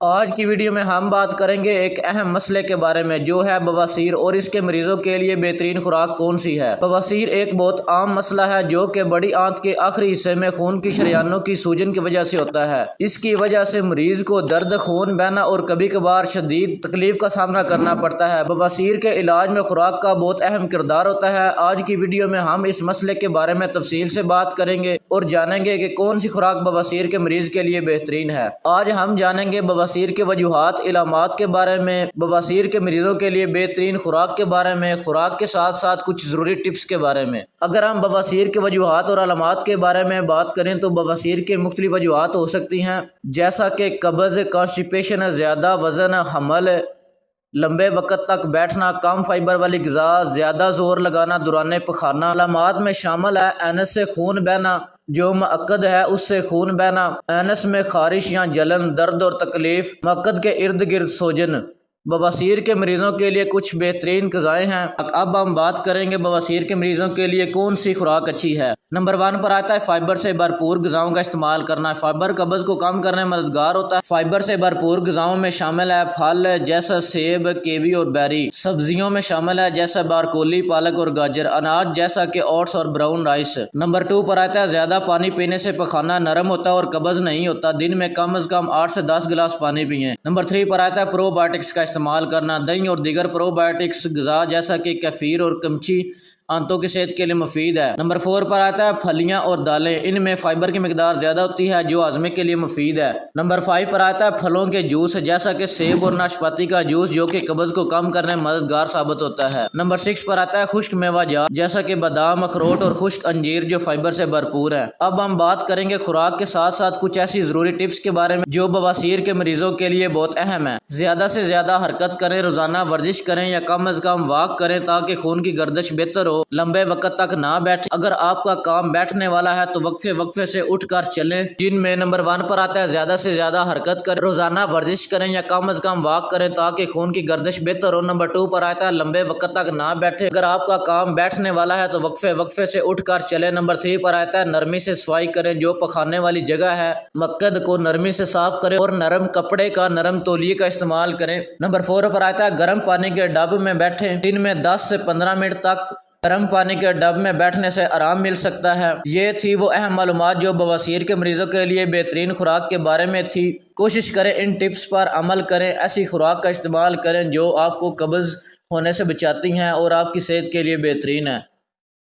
آج کی ویڈیو میں ہم بات کریں گے ایک اہم مسئلے کے بارے میں جو ہے بواسیر اور اس کے مریضوں کے لیے بہترین خوراک کون سی ہے۔ بواسیر ایک بہت عام مسئلہ ہے جو کہ بڑی آنت کے آخری حصے میں خون کی شریانوں کی سوجن کی وجہ سے ہوتا ہے۔ اس کی وجہ سے مریض کو درد، خون بہنا اور کبھی کبھار شدید تکلیف کا سامنا کرنا پڑتا ہے۔ بواسیر کے علاج میں خوراک کا بہت اہم کردار ہوتا ہے۔ آج کی ویڈیو میں ہم اس مسئلے کے بارے میں تفصیل سے بات کریں گے اور جانیں گے کہ کون سی خوراک بواسیر کے مریض کے لیے بہترین ہے۔ آج ہم جانیں گے بواسیر کے وجوہات، علامات کے بارے میں، بواسیر کے مریضوں کے لیے بہترین خوراک کے بارے میں، خوراک کے ساتھ ساتھ کچھ ضروری ٹپس کے بارے میں۔ اگر ہم بواسیر کے وجوہات اور علامات کے بارے میں بات کریں تو بواسیر کے مختلف وجوہات ہو سکتی ہیں، جیسا کہ قبض، کانسٹیپیشن، زیادہ وزن، حمل، لمبے وقت تک بیٹھنا، کم فائبر والی غذا، زیادہ زور لگانا دوران پخانہ۔ علامات میں شامل ہے اینس سے خون بہنا، جو معقد ہے اس سے خون بہنا، اینس میں خارش یا جلن، درد اور تکلیف، معقد کے ارد گرد سوجن۔ بواسیر کے مریضوں کے لیے کچھ بہترین غذائیں ہیں۔ اب ہم بات کریں گے بواسیر کے مریضوں کے لیے کون سی خوراک اچھی ہے۔ نمبر 1 پر آتا ہے فائبر سے بھرپور غذاؤں کا استعمال کرنا۔ فائبر قبض کو کم کرنے میں مددگار ہوتا ہے۔ فائبر سے بھرپور غذاؤں میں شامل ہے پھل جیسا سیب، کیوی اور بیری، سبزیوں میں شامل ہے جیسا بارکولی، پالک اور گاجر، اناج جیسا کہ اوٹس اور براؤن رائس۔ نمبر 2 پر آتا ہے زیادہ پانی پینے سے پخانہ نرم ہوتا ہے اور قبض نہیں ہوتا۔ دن میں کم از کم 8 سے 10 گلاس پانی پئیں۔ نمبر 3 پر آتا ہے پرو بایوٹکس کا استعمال کرنا۔ دہی اور دیگر پرو بایوٹکس غذا جیسا کہ کیفیر اور کمچی آنتوں کی صحت کے لیے مفید ہے۔ نمبر 4 پر آتا ہے پھلیاں اور دالیں، ان میں فائبر کی مقدار زیادہ ہوتی ہے جو ہاضمے کے لیے مفید ہے۔ نمبر 5 پر آتا ہے پھلوں کے جوس جیسا کہ سیب اور ناشپاتی کا جوس جو کہ قبض کو کم کرنے میں مددگار ثابت ہوتا ہے۔ نمبر 6 پر آتا ہے خشک میوہ جات جیسا کہ بادام، اخروٹ اور خشک انجیر جو فائبر سے بھرپور ہے۔ اب ہم بات کریں گے خوراک کے ساتھ ساتھ کچھ ایسی ضروری ٹپس کے بارے میں جو بواسیر کے مریضوں کے لیے بہت اہم ہے۔ زیادہ سے زیادہ حرکت کریں، روزانہ ورزش کریں یا کم از کم واک کریں تاکہ خون کی گردش بہتر ہو۔ لمبے وقت تک نہ بیٹھیں، اگر آپ کا کام بیٹھنے والا ہے تو وقفے وقفے سے اٹھ کر چلیں۔ جن میں نمبر 1 پر آتا ہے زیادہ سے زیادہ حرکت کریں، روزانہ ورزش کریں یا کم از کم واک کریں تاکہ خون کی گردش بہتر ہو۔ نمبر 2 پر آتا ہے لمبے وقت تک نہ بیٹھیں، اگر آپ کا کام بیٹھنے والا ہے تو وقفے وقفے سے اٹھ کر چلیں۔ نمبر 3 پر آتا ہے نرمی سے صفائی کریں، جو پخانے والی جگہ ہے مقعد کو نرمی سے صاف کریں اور نرم کپڑے کا، نرم تولیے کا استعمال کریں۔ نمبر 4 پر آتا ہے گرم پانی کے ڈب میں بیٹھیں، دن میں 10 سے 15 منٹ تک گرم پانی کے ڈب میں بیٹھنے سے آرام مل سکتا ہے۔ یہ تھی وہ اہم معلومات جو بواسیر کے مریضوں کے لیے بہترین خوراک کے بارے میں تھی۔ کوشش کریں ان ٹپس پر عمل کریں، ایسی خوراک کا استعمال کریں جو آپ کو قبض ہونے سے بچاتی ہیں اور آپ کی صحت کے لیے بہترین ہے۔